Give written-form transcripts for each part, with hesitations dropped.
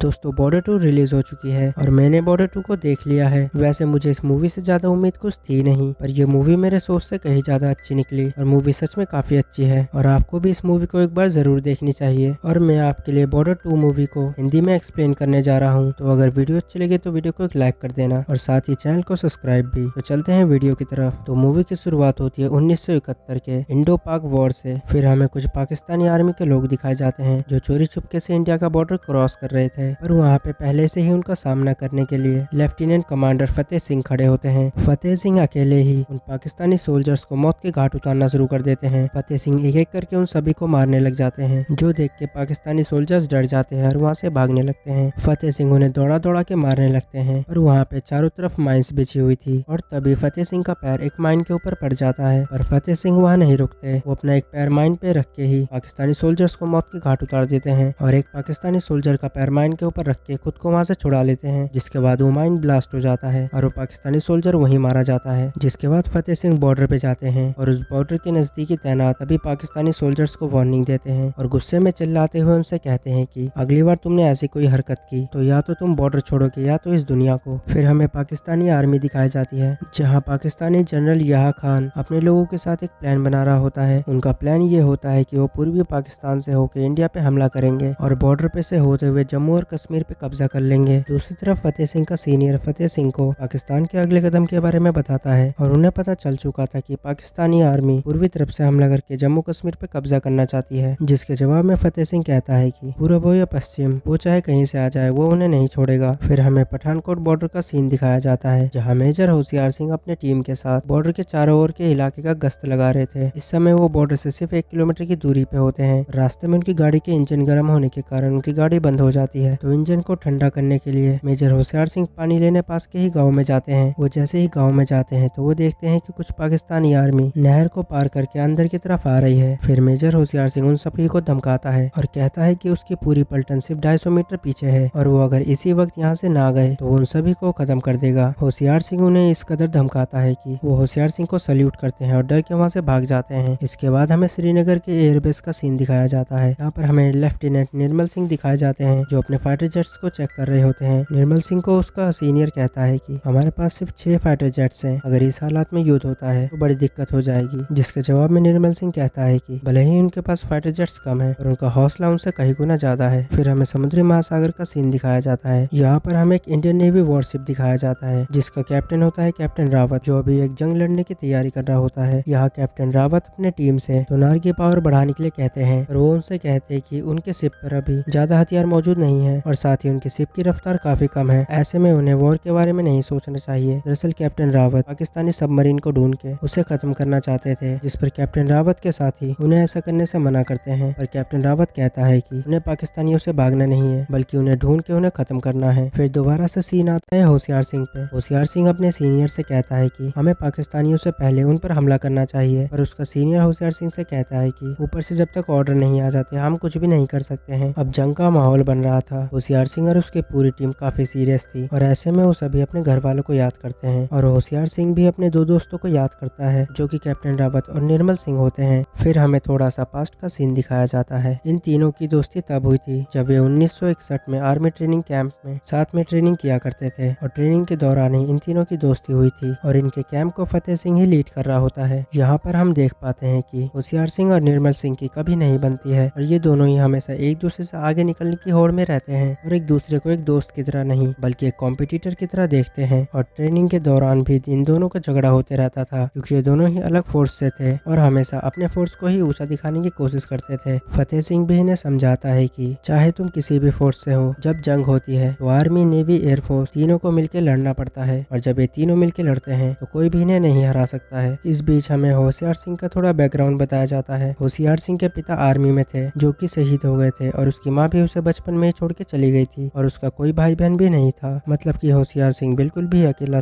दोस्तों border 2 release हो चुकी है और मैंने बॉर्डर 2 को देख लिया है। वैसे मुझे इस मूवी से ज्यादा उम्मीद कुछ थी नहीं, पर ये मूवी मेरे सोच से कहीं ज्यादा अच्छी निकली और मूवी सच में काफी अच्छी है और आपको भी इस मूवी को एक बार जरूर देखनी चाहिए। और मैं आपके लिए बॉर्डर 2 मूवी को हिंदी में एक्सप्लेन करने जा रहा हूँ, तो अगर वीडियो अच्छी लगे तो वीडियो को एक लाइक कर देना और साथ ही चैनल को सब्सक्राइब भी। तो चलते हैं वीडियो की तरफ। तो मूवी की शुरुआत होती है 1971 के इंडो पाक वॉर से। फिर हमें कुछ पाकिस्तानी आर्मी के लोग दिखाए जाते हैं जो चोरी छुपके से इंडिया का बॉर्डर क्रॉस कर रहे थे और वहाँ पे पहले से ही उनका सामना करने के लिए लेफ्टिनेंट कमांडर फतेह सिंह खड़े होते हैं। फतेह सिंह अकेले ही उन पाकिस्तानी सोल्जर्स को मौत के घाट उतारना शुरू कर देते हैं। फतेह सिंह एक एक करके उन सभी को मारने लग जाते हैं, जो देख के पाकिस्तानी सोल्जर्स डर जाते हैं और वहाँ से भागने लगते हैं। फतेह सिंह उन्हें दौड़ा दौड़ा के मारने लगते हैं और वहाँ पे चारों तरफ माइंस बिछी हुई थी और तभी फतेह सिंह का पैर एक माइन के ऊपर पड़ जाता है। और फतेह सिंह वहाँ नहीं रुकते, वो अपना एक पैर माइन पे रख के ही पाकिस्तानी सोल्जर्स को मौत के घाट उतार देते हैं और एक पाकिस्तानी सोल्जर का पैर माइन के ऊपर रख के खुद को वहाँ से छुड़ा लेते हैं, जिसके बाद वो माइन ब्लास्ट हो जाता है और वो पाकिस्तानी सोल्जर वहीं मारा जाता है। जिसके बाद फतेह सिंह बॉर्डर पे जाते हैं और उस बॉर्डर के नजदीकी तैनात अभी पाकिस्तानी सोल्जर्स को वार्निंग देते हैं और गुस्से में चिल्लाते हुए उनसे कहते हैं कि अगली बार तुमने ऐसी कोई हरकत की तो या तो तुम बॉर्डर छोड़ोगे या तो इस दुनिया को। फिर हमें पाकिस्तानी आर्मी दिखाई जाती है, जहाँ पाकिस्तानी जनरल याह खान अपने लोगों के साथ एक प्लान बना रहा होता है। उनका प्लान ये होता है कि वो पूर्वी पाकिस्तान से होकर इंडिया पे हमला करेंगे और बॉर्डर पे से होते हुए जम्मू और कश्मीर पे कब्जा कर लेंगे। दूसरी तरफ फतेह सिंह का सीनियर फतेह सिंह को पाकिस्तान के अगले कदम के बारे में बताता है और उन्हें पता चल चुका था कि पाकिस्तानी आर्मी पूर्वी तरफ से हमला करके जम्मू कश्मीर पे कब्जा करना चाहती है। जिसके जवाब में फतेह सिंह कहता है कि पूरब हो या पश्चिम, वो चाहे कहीं से आ जाए वो उन्हें नहीं छोड़ेगा। फिर हमें पठानकोट बॉर्डर का सीन दिखाया जाता है, जहाँ मेजर होशियार सिंह अपने टीम के साथ बॉर्डर के चारों ओर के इलाके का गश्त लगा रहे थे। इस समय वो बॉर्डर से सिर्फ 1 किलोमीटर की दूरी पे होते हैं। रास्ते में उनकी गाड़ी के इंजन गर्म होने के कारण उनकी गाड़ी बंद हो जाती है, तो इंजन को ठंडा करने के लिए मेजर होशियार सिंह पानी लेने पास के ही गाँव में जाते हैं। वो जैसे ही गाँव में जाते हैं तो वो देखते हैं कि कुछ पाकिस्तानी आर्मी नहर को पार करके अंदर की तरफ आ रही है। फिर मेजर होशियार सिंह उन सभी को धमकाता है और कहता है कि उसकी पूरी पलटन सिर्फ 250 मीटर पीछे है और वो अगर इसी वक्त यहाँ से ना गए तो उन सभी को खत्म कर देगा। होशियार सिंह उन्हें इस कदर धमकाता है कि वो होशियार सिंह को सल्यूट करते हैं और डर के वहाँ से भाग जाते हैं। इसके बाद हमें श्रीनगर के एयरबेस का सीन दिखाया जाता है। यहाँ पर हमें लेफ्टिनेंट निर्मल सिंह दिखाए जाते हैं जो अपने फाइटर जेट्स को चेक कर रहे होते हैं। निर्मल सिंह को उसका सीनियर कहता है कि हमारे पास सिर्फ 6 फाइटर जेट्स हैं, अगर इस हालात में युद्ध होता है तो बड़ी दिक्कत हो जाएगी। जिसके जवाब में निर्मल सिंह कहता है कि भले ही उनके पास फाइटर जेट्स कम है पर उनका हौसला उनसे कहीं गुना ज्यादा है। फिर हमें समुद्री महासागर का सीन दिखाया जाता है। यहाँ पर हमें एक इंडियन नेवी वॉरशिप दिखाया जाता है जिसका कैप्टन होता है कैप्टन रावत, जो अभी एक जंग लड़ने की तैयारी कर रहा होता है। यहाँ कैप्टन रावत अपने टीम से सोनार की पावर बढ़ाने के लिए कहते हैं और वो उनसे कहते हैं कि उनके शिप पर अभी ज्यादा हथियार मौजूद नहीं है और साथ ही उनकी शिप की रफ्तार काफी कम है। ऐसे में उन्हें वॉर के बारे में नहीं सोचना चाहिए। दरअसल कैप्टन रावत पाकिस्तानी सबमरीन को ढूंढ के उसे खत्म करना चाहते थे, जिस पर कैप्टन रावत के साथी उन्हें ऐसा करने से मना करते हैं। पर कैप्टन रावत कहता है कि उन्हें पाकिस्तानियों से भागना नहीं है बल्कि उन्हें ढूंढ के उन्हें खत्म करना है। फिर दोबारा से सीन आता है होशियार सिंह पे। होशियार सिंह अपने सीनियर से कहता है कि हमें पाकिस्तानियों से पहले उन पर हमला करना चाहिए, पर उसका सीनियर होशियार सिंह से कहता है कि ऊपर से जब तक ऑर्डर नहीं आ जाते हम कुछ भी नहीं कर सकते हैं। अब जंग का माहौल बन रहा था। होशियार सिंह और उसकी पूरी टीम काफी सीरियस थी और ऐसे में वो सभी अपने घर वालों को याद करते हैं और होशियार सिंह भी अपने 2 दोस्तों को याद करता है जो कि कैप्टन रावत और निर्मल सिंह होते हैं। फिर हमें थोड़ा सा पास्ट का सीन दिखाया जाता है। इन तीनों की दोस्ती तब हुई थी जब वे 1961 में आर्मी ट्रेनिंग कैंप में साथ में ट्रेनिंग किया करते थे और ट्रेनिंग के दौरान ही इन तीनों की दोस्ती हुई थी और इनके कैंप को फतेह सिंह ही लीड कर रहा होता है। यहाँ पर हम देख पाते हैं कि होशियार सिंह और निर्मल सिंह की कभी नहीं बनती है और ये दोनों ही हमेशा एक दूसरे से आगे निकलने की होड़ में रहते हैं और एक दूसरे को एक दोस्त की तरह नहीं बल्कि एक कॉम्पिटिटर की तरह देखते हैं। और ट्रेनिंग के दौरान भी इन दोनों का झगड़ा होते रहता था क्योंकि ये दोनों ही अलग फोर्स से थे और हमेशा अपने फोर्स को ही ऊंचा दिखाने की कोशिश करते थे। फतेह सिंह भी इन्हें समझाता है कि चाहे तुम किसी भी फोर्स से हो, जब जंग होती है तो आर्मी, नेवी, एयरफोर्स तीनों को मिलकर लड़ना पड़ता है और जब ये तीनों मिलकर लड़ते हैं तो कोई भी इन्हें नहीं हरा सकता है। इस बीच हमें होशियार सिंह का थोड़ा बैकग्राउंड बताया जाता है। होशियार सिंह के पिता आर्मी में थे जो कि शहीद हो गए थे और उसकी माँ भी उसे बचपन में ही छोड़ के चली गई थी और उसका कोई भाई बहन भी नहीं था। मतलब कि होशियार सिंह बिल्कुल अकेला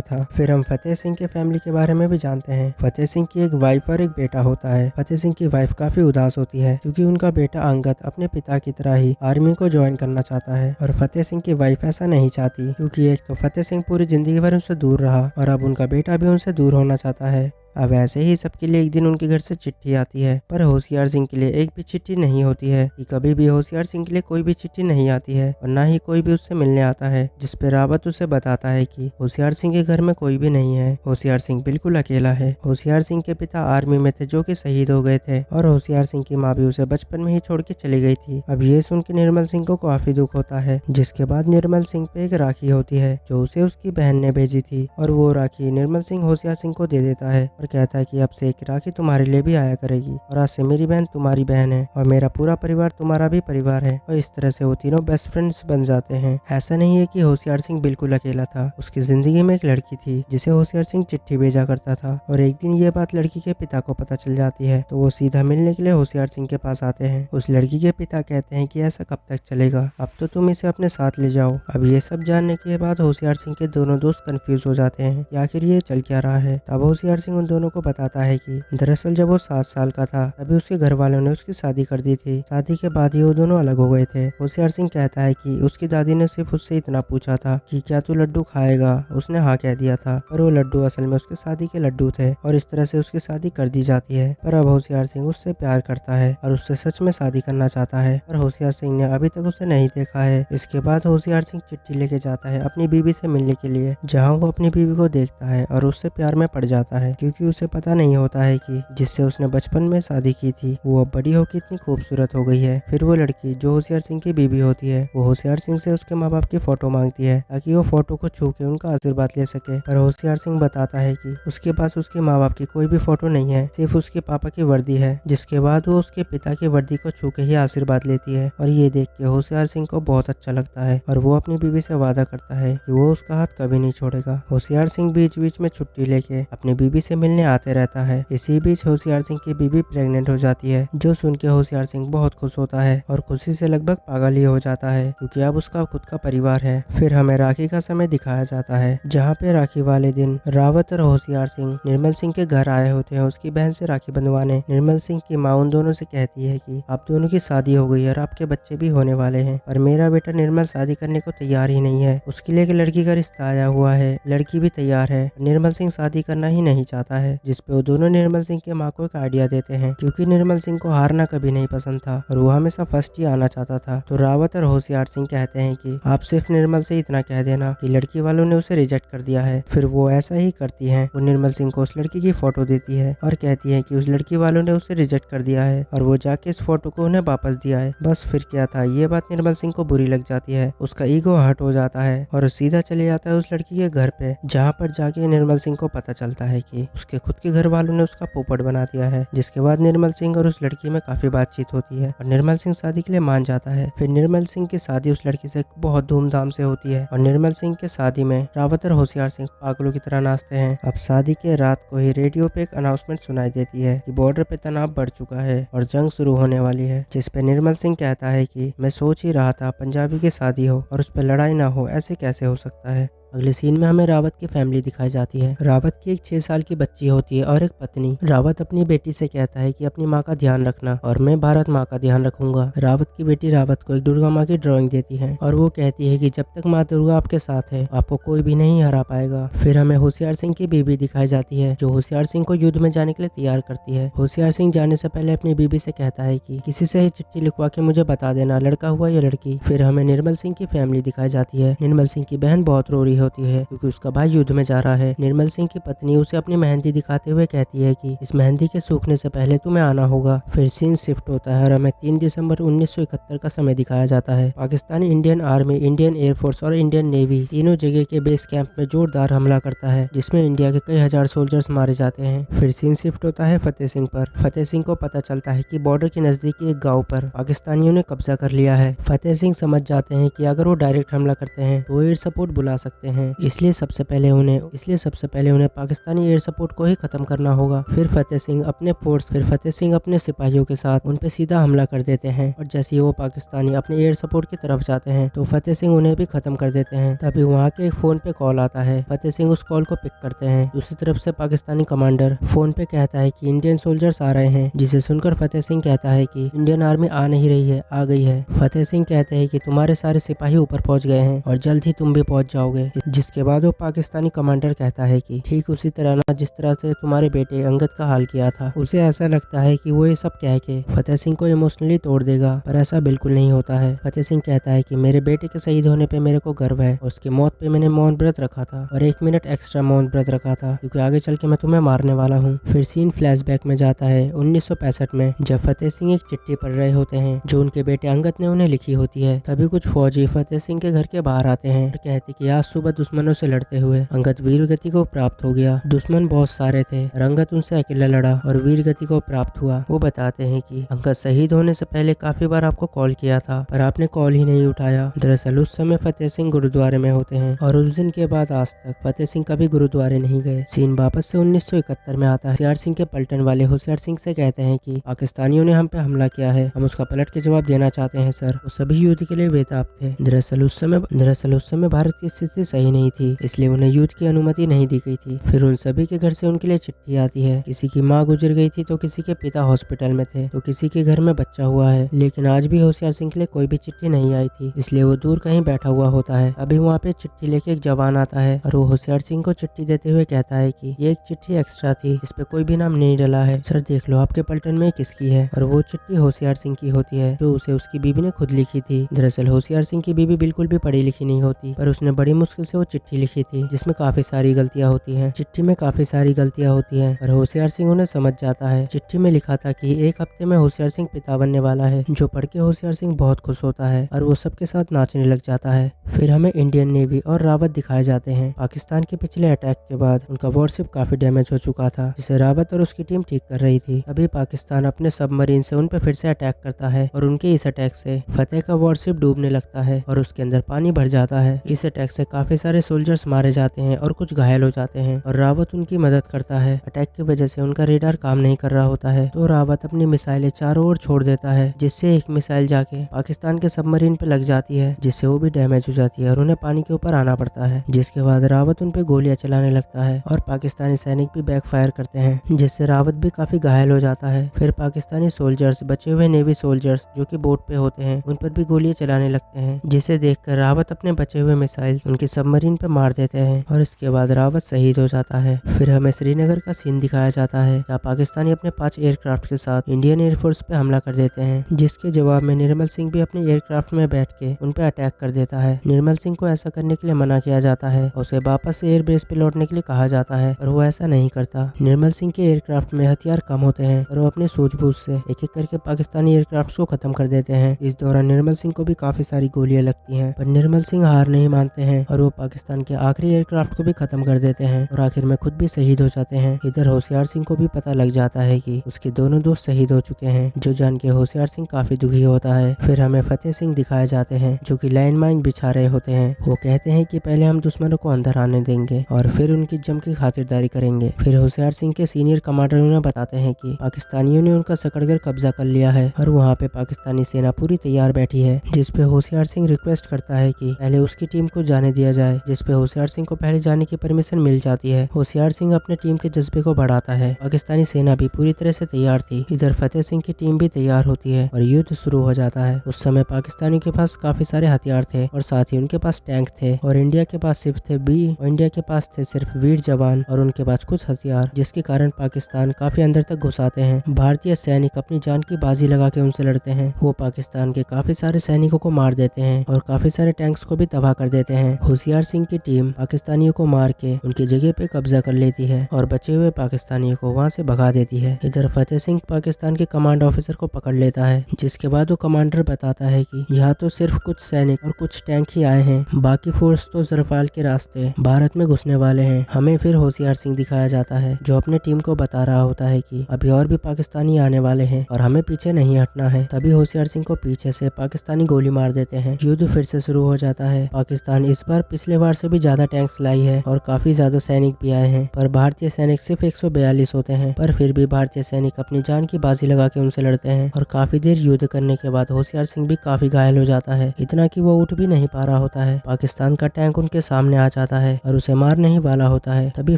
था। फिर हम फतेह सिंह के फैमिली के बारे में भी जानते हैं। फतेह सिंह की एक वाइफ और एक बेटा होता है। फतेह सिंह की वाइफ काफी उदास होती है क्योंकि उनका बेटा अंगद अपने पिता की तरह ही आर्मी को ज्वाइन करना चाहता है और फतेह सिंह की वाइफ ऐसा नहीं चाहती क्योंकि एक तो फतेह सिंह पूरी जिंदगी भर उनसे दूर रहा और अब उनका बेटा भी उनसे दूर होना चाहता है। अब ऐसे ही सबके लिए एक दिन उनके घर से चिट्ठी आती है, पर होशियार सिंह के लिए एक भी चिट्ठी नहीं होती है कि कभी भी होशियार सिंह के लिए कोई भी चिट्ठी नहीं आती है और ना ही कोई भी उससे मिलने आता है, जिस पे रावत उसे बताता है कि होशियार सिंह के घर में कोई भी नहीं है। होशियार सिंह बिल्कुल अकेला है। होशियार सिंह के पिता आर्मी में थे जो कि शहीद हो गए थे और होशियार सिंह की माँ भी उसे बचपन में ही छोड़ के चली गई थी। अब ये सुन के निर्मल सिंह को काफी दुख होता है, जिसके बाद निर्मल सिंह पे एक राखी होती है जो उसे उसकी बहन ने भेजी थी और वो राखी निर्मल सिंह होशियार सिंह को दे देता है और कहता है कि अब से एक राखी तुम्हारे लिए भी आया करेगी और आज से मेरी बहन तुम्हारी बहन है और मेरा पूरा परिवार तुम्हारा भी परिवार है। और इस तरह से वो तीनों बेस्ट फ्रेंड्स बन जाते हैं। ऐसा नहीं है कि होशियार सिंह बिल्कुल अकेला था, उसकी जिंदगी में एक लड़की थी जिसे होशियार सिंह चिट्ठी भेजा करता था और एक दिन ये बात लड़की के पिता को पता चल जाती है तो वो सीधा मिलने के लिए होशियार सिंह के पास आते हैं। उस लड़की के पिता कहते हैं कि ऐसा कब तक चलेगा, अब तो तुम इसे अपने साथ ले जाओ। अब ये सब जानने के बाद होशियार सिंह के दोनों दोस्त कंफ्यूज हो जाते हैं कि आखिर ये चल क्या रहा है। तब होशियार सिंह उन दोनों को बताता है कि दरअसल जब वो 7 साल का था तभी उसके घर वालों ने उसकी शादी कर दी थी। शादी के बाद ही वो दोनों अलग हो गए थे। होशियार सिंह कहता है कि उसकी दादी ने सिर्फ उससे इतना पूछा था कि क्या तू लड्डू खाएगा, उसने हाँ कह दिया था, पर वो लड्डू असल में उसके शादी के लड्डू थे और इस तरह से उसकी शादी कर दी जाती है। पर अब होशियार सिंह उससे प्यार करता है और उससे सच में शादी करना चाहता है, पर होशियार सिंह ने अभी तक उसे नहीं देखा है। इसके बाद होशियार सिंह चिट्ठी लेके जाता है अपनी बीवी से मिलने के लिए, जहाँ वो अपनी बीवी को देखता है और उससे प्यार में पड़ जाता है, क्योंकि उसे पता नहीं होता है कि जिससे उसने बचपन में शादी की थी वो अब बड़ी होकर इतनी खूबसूरत हो गई है। फिर वो लड़की जो होशियार सिंह की बीवी होती है वो होशियार सिंह से उसके माँ बाप की फोटो मांगती है ताकि वो फोटो को छू के उनका आशीर्वाद ले सके। पर होशियार सिंह बताता है कि उसके पास उसके माँ बाप की कोई भी फोटो नहीं है, सिर्फ उसके पापा की वर्दी है। जिसके बाद वो उसके पिता की वर्दी को छू के ही आशीर्वाद लेती है और ये देख के होशियार सिंह को बहुत अच्छा लगता है और वो अपनी बीवी से वादा करता है कि वो उसका हाथ कभी नहीं छोड़ेगा। होशियार सिंह बीच बीच में छुट्टी लेके अपनी बीवी से मिलने आते रहता है। इसी बीच होशियार सिंह की बीवी प्रेग्नेंट हो जाती है, जो सुन के होशियार सिंह बहुत खुश होता है और खुशी से लगभग पागल ही हो जाता है, क्योंकि अब उसका खुद का परिवार है। फिर हमें राखी का समय दिखाया जाता है, जहाँ पे राखी वाले दिन रावत और होशियार सिंह निर्मल सिंह के घर आए होते हैं उसकी बहन से राखी बंधवाने। निर्मल सिंह की माँ उन दोनों से कहती है कि आप दोनों की शादी हो गई है और आपके बच्चे भी होने वाले हैं, पर मेरा बेटा निर्मल शादी करने को तैयार ही नहीं है। उसके लिए एक लड़की का रिश्ता आया हुआ है, लड़की भी तैयार है, निर्मल सिंह शादी करना ही नहीं चाहता है। जिसपे वो दोनों निर्मल सिंह के माँ को एक आइडिया देते हैं, क्योंकि निर्मल सिंह को हारना कभी नहीं पसंद था और वो हमेशा फर्स्ट ही आना चाहता था। तो रावत और होशियार सिंह कहते हैं कि आप सिर्फ निर्मल से इतना कह देना कि लड़की वालों ने उसे रिजेक्ट कर दिया है। फिर वो ऐसा ही करती है, वो निर्मल सिंह को उस लड़की की फोटो देती है और कहती है कि उस लड़की वालों ने उसे रिजेक्ट कर दिया है और वो जाके इस फोटो को उन्हें वापस दिया है। बस फिर क्या था, ये बात निर्मल सिंह को बुरी लग जाती है, उसका ईगो हर्ट हो जाता है और सीधा चले जाता है उस लड़की के घर पे, जहाँ पर जाके निर्मल सिंह को पता चलता है कि उसके खुद के घर वालों ने उसका पोपट बना दिया है। जिसके बाद निर्मल सिंह और उस लड़की में काफी बातचीत होती है और निर्मल सिंह शादी के लिए मान जाता है। फिर निर्मल सिंह की शादी उस लड़की से बहुत धूमधाम से होती है और निर्मल सिंह के शादी में रावत और होशियार सिंह पागलों की तरह नाचते हैं। अब शादी के रात को ही रेडियो पे एक अनाउंसमेंट सुनाई देती है कि बॉर्डर पे तनाव बढ़ चुका है और जंग शुरू होने वाली है, जिसपे निर्मल सिंह कहता है कि मैं सोच ही रहा था पंजाबी की शादी हो और उस पर लड़ाई ना हो, ऐसे कैसे हो सकता है। अगले सीन में हमें रावत की फैमिली दिखाई जाती है। रावत की एक 6 साल की बच्ची होती है और एक पत्नी। रावत अपनी बेटी से कहता है कि अपनी माँ का ध्यान रखना और मैं भारत माँ का ध्यान रखूंगा। रावत की बेटी रावत को एक दुर्गा माँ की ड्राइंग देती है और वो कहती है कि जब तक माँ दुर्गा आपके साथ है आपको कोई भी नहीं हरा पाएगा। फिर हमें होशियार सिंह की बीवी दिखाई जाती है, जो होशियार सिंह को युद्ध में जाने के लिए तैयार करती है। होशियार सिंह जाने से पहले अपनी बीवी से कहता है कि किसी से ही चिट्ठी लिखवा के मुझे बता देना लड़का हुआ या लड़की। फिर हमें निर्मल सिंह की फैमिली दिखाई जाती है। निर्मल सिंह की बहन बहुत रो रही होती है क्योंकि उसका भाई युद्ध में जा रहा है। निर्मल सिंह की पत्नी उसे अपनी मेहंदी दिखाते हुए कहती है कि इस मेहंदी के सूखने से पहले तुम्हें आना होगा। फिर सीन शिफ्ट होता है और हमें 3 दिसंबर 1971 का समय दिखाया जाता है। Pakistani Indian army, Indian air force और इंडियन नेवी तीनों जगह के बेस कैंप में जोरदार हमला करता है, जिसमें इंडिया के कई हजार सोल्जर्स मारे जाते हैं। फिर सीन शिफ्ट होता है फतेह सिंह पर। फतेह सिंह को पता चलता है कि बॉर्डर के नजदीकी एक गाँव पर पाकिस्तानियों ने कब्जा कर लिया है। फतेह सिंह समझ जाते हैं कि अगर वो डायरेक्ट हमला करते हैं तो एयर सपोर्ट बुला सकते हैं, इसलिए सबसे पहले उन्हें पाकिस्तानी एयर सपोर्ट को ही खत्म करना होगा। फिर फतेह सिंह अपने सिपाहियों के साथ उन पे सीधा हमला कर देते हैं और जैसे ही वो पाकिस्तानी अपने एयर सपोर्ट की तरफ जाते हैं तो फतेह सिंह उन्हें भी खत्म कर देते हैं। तभी वहाँ के एक फोन पे कॉल आता है। फतेह सिंह उस कॉल को पिक करते हैं। दूसरी तरफ से पाकिस्तानी कमांडर फोन पे कहता है कि इंडियन सोल्जर्स आ रहे हैं, जिसे सुनकर फतेह सिंह कहता है कि इंडियन आर्मी आ नहीं रही है, आ गई है। फतेह सिंह कहते हैं कि तुम्हारे सारे सिपाही ऊपर पहुंच गए हैं और जल्द ही तुम भी पहुंच जाओगे। जिसके बाद वो पाकिस्तानी कमांडर कहता है कि ठीक उसी तरह ना जिस तरह से तुम्हारे बेटे अंगद का हाल किया था। उसे ऐसा लगता है कि वो ये सब कह के फतेह सिंह को इमोशनली तोड़ देगा, पर ऐसा बिल्कुल नहीं होता है। फतेह सिंह कहता है कि मेरे बेटे के शहीद होने पे मेरे को गर्व है, उसकी मौत पे मैंने मौन व्रत रखा था और 1 मिनट एक्स्ट्रा मौन व्रत रखा था क्योंकि आगे चल के मैं तुम्हें मारने वाला हूँ। फिर सीन फ्लैशबैक में जाता है 1965 में, जब फतेह सिंह एक चिट्ठी पढ़ रहे होते हैं जो उनके बेटे अंगद ने उन्हें लिखी होती है। तभी कुछ फौजी फतेह सिंह के घर के बाहर आते हैं और कहते कि आज सुबह दुश्मनों से लड़ते हुए अंगद वीर गति को प्राप्त हो गया। दुश्मन बहुत सारे थे और अंगद उनसे अकेला लड़ा और वीर गति को प्राप्त हुआ। वो बताते हैं कि अंगद शहीद होने से पहले काफी बार आपको कॉल किया था पर आपने कॉल ही नहीं उठाया। दरअसल उस समय फतेह सिंह गुरुद्वारे में होते हैं और उस दिन के बाद आज तक फतेह सिंह कभी गुरुद्वारे नहीं गए। सीन वापस से 1971 में आता है। होशियार सिंह के पलटन वाले होशियार सिंह से कहते हैं कि पाकिस्तानियों ने हम पे हमला किया है, हम उसका पलट के जवाब देना चाहते हैं सर। वो सभी युद्ध के लिए बेताब थे। दरअसल उस समय भारत की स्थिति सही नहीं थी, इसलिए उन्हें युद्ध की अनुमति नहीं दी गई थी। फिर उन सभी के घर से उनके लिए चिट्ठी आती है। किसी की माँ गुजर गई थी तो किसी के पिता हॉस्पिटल में थे तो किसी के घर में बच्चा हुआ है, लेकिन आज भी होशियार सिंह के लिए कोई भी चिट्ठी नहीं आई थी, इसलिए वो दूर कहीं बैठा हुआ होता है। अभी वहाँ पे चिट्ठी लेके एक जवान आता है और वो होशियार सिंह को चिट्ठी देते हुए कहता है कि ये एक चिट्ठी एक्स्ट्रा थी, इस पे कोई भी नाम नहीं डला है, सर देख लो आपके पलटन में किसकी है। और वो चिट्ठी होशियार सिंह की होती है जो उसे उसकी बीबी ने खुद लिखी थी। दरअसल होशियार सिंह की बीबी बिल्कुल भी पढ़ी लिखी नहीं होती, पर उसने बड़ी मुश्किल से वो चिट्ठी लिखी थी जिसमें काफी सारी गलतियां होती हैं। चिट्ठी में काफी सारी गलतियां होती हैं और होशियार सिंह उन्हें समझ जाता है। चिट्ठी में लिखा था कि 1 हफ्ते में होशियार सिंह पिता बनने वाला है, जो पढ़ के होशियार सिंह बहुत खुश होता है और वो सबके साथ नाचने लग जाता है। फिर हमें इंडियन नेवी और रावत दिखाए जाते हैं। पाकिस्तान के पिछले अटैक के बाद उनका वॉरशिप काफी डैमेज हो चुका था, जिसे रावत और उसकी टीम ठीक कर रही थी। अभी पाकिस्तान अपने सबमरीन से उन पर फिर से अटैक करता है और उनके इस अटैक से फतेह का वॉरशिप डूबने लगता है और उसके अंदर पानी भर जाता है। इस अटैक से काफी सारे सोल्जर्स मारे जाते हैं और कुछ घायल हो जाते हैं और रावत उनकी मदद करता है। अटैक की वजह से उनका रेडार काम नहीं कर रहा होता है तो रावत अपनी मिसाइलें चारों ओर छोड़ देता है, जिससे एक मिसाइल जाके पाकिस्तान के सबमरीन पे लग जाती है, जिससे वो भी डैमेज हो जाती है और उन्हें पानी के ऊपर आना पड़ता है। जिसके बाद रावत उन पे गोलियां चलाने लगता है और पाकिस्तानी सैनिक भी बैकफायर करते हैं, जिससे रावत भी काफी घायल हो जाता है। फिर पाकिस्तानी सोल्जर्स, बचे हुए नेवी सोल्जर्स जो कि बोट पे होते हैं, उन पर भी गोलियां चलाने लगते हैं, जिसे देखकर रावत अपने बचे हुए मिसाइल उनके सबमरीन पे मार देते हैं और इसके बाद रावत शहीद हो जाता है। फिर हमें श्रीनगर का सीन दिखाया जाता है, जहाँ पाकिस्तानी अपने 5 एयरक्राफ्ट के साथ इंडियन एयरफोर्स पे हमला कर देते हैं, जिसके जवाब में निर्मल सिंह भी अपने एयरक्राफ्ट में बैठ के उन पे अटैक कर देता है। निर्मल सिंह को ऐसा करने के लिए मना किया जाता है और उसे वापस से एयरबेस पे लौटने के लिए कहा जाता है, और वो ऐसा नहीं करता। निर्मल सिंह के एयरक्राफ्ट में हथियार कम होते हैं और वो अपने सूझबूझ से एक एक करके पाकिस्तानी एयरक्राफ्ट को खत्म कर देते हैं। इस दौरान निर्मल सिंह को भी काफी सारी गोलियां लगती हैं, पर निर्मल सिंह हार नहीं मानते हैं और वो पाकिस्तान के आखिरी एयरक्राफ्ट को भी खत्म कर देते हैं और आखिर में खुद भी शहीद हो जाते हैं। इधर होशियार सिंह को भी पता लग जाता है कि उसके दोनों दोस्त शहीद हो चुके हैं, जो जान के होशियार सिंह काफी दुखी होता है। फिर हमें फतेह सिंह दिखाए जाते हैं जो कि लैंड माइन बिछा रहे होते हैं। वो कहते हैं कि पहले हम दुश्मनों को अंदर आने देंगे और फिर उनकी जम की खातिरदारी करेंगे। फिर होशियार सिंह के सीनियर कमांडर उन्हें बताते हैं कि पाकिस्तानियों ने उनका सकड़गर कब्जा कर लिया है और वहाँ पे पाकिस्तानी सेना पूरी तैयार बैठी है, जिसपे होशियार सिंह रिक्वेस्ट करता है कि पहले उसकी टीम को जाने दिया जाए, जिसपे होशियार सिंह को पहले जाने की परमिशन मिल जाती है। होशियार सिंह अपने टीम के जज्बे को बढ़ाता है। पाकिस्तानी सेना भी पूरी तरह से तैयार थी। इधर फतेह सिंह की टीम भी तैयार होती है और युद्ध शुरू हो जाता है। उस समय पाकिस्तानी के पास काफी सारे हथियार थे और साथ ही उनके पास टैंक थे और इंडिया के पास सिर्फ वीर जवान और उनके पास कुछ हथियार, जिसके कारण पाकिस्तान काफी अंदर तक घुस आते हैं। भारतीय सैनिक अपनी जान की बाजी लगा के उनसे लड़ते हैं। वो पाकिस्तान के काफी सारे सैनिकों को मार देते हैं और काफी सारे टैंक्स को भी तबाह कर देते हैं। होशियार सिंह की टीम पाकिस्तानियों को मार के उनकी जगह पे कब्जा कर लेती है और बचे हुए पाकिस्तानियों को वहाँ से भगा देती है। इधर फतेह सिंह पाकिस्तान के कमांड ऑफिसर को पकड़ लेता है, जिसके बाद वो कमांडर बताता है कि यहाँ तो सिर्फ कुछ सैनिक और कुछ टैंक ही आए हैं, बाकी फोर्स तो जरफाल के रास्ते भारत में घुसने वाले हैं। हमें फिर होशियार सिंह दिखाया जाता है जो अपने टीम को बता रहा होता है कि अभी और भी पाकिस्तानी आने वाले हैं और हमें पीछे नहीं हटना है। तभी होशियार सिंह को पीछे से पाकिस्तानी गोली मार देते हैं। युद्ध फिर से शुरू हो जाता है। पाकिस्तान इस बार पिछले बार से भी ज्यादा टैंक्स लाई है और काफी ज्यादा सैनिक भी आए हैं, पर भारतीय सैनिक सिर्फ 142 होते हैं। पर फिर भी भारतीय सैनिक अपनी जान की बाजी लगा के उनसे लड़ते हैं और काफी देर युद्ध करने के बाद होशियार सिंह भी काफी घायल हो जाता है, इतना कि वो उठ भी नहीं पा रहा होता है। पाकिस्तान का टैंक उनके सामने आ जाता है और उसे मार नहीं वाला होता है। तभी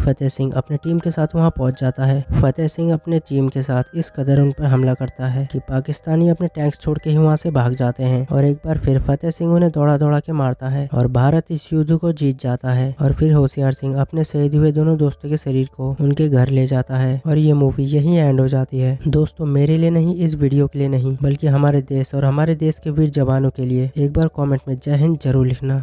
फतेह सिंह अपने टीम के साथ वहां पहुंच जाता है। फतेह सिंह अपने टीम के साथ इस कदर उन पर हमला करता है कि पाकिस्तानी अपने टैंक्स छोड़ के ही वहां से भाग जाते हैं और एक बार फिर फतेह सिंह उन्हें दौड़ा दौड़ा के मारता है और भारत इस युद्ध दुदू को जीत जाता है और फिर होशियार सिंह अपने शहीद हुए दोनों दोस्तों के शरीर को उनके घर ले जाता है और ये मूवी यहीं एंड हो जाती है। दोस्तों मेरे लिए नहीं, इस वीडियो के लिए नहीं, बल्कि हमारे देश और हमारे देश के वीर जवानों के लिए एक बार कमेंट में जय हिंद जरूर लिखना।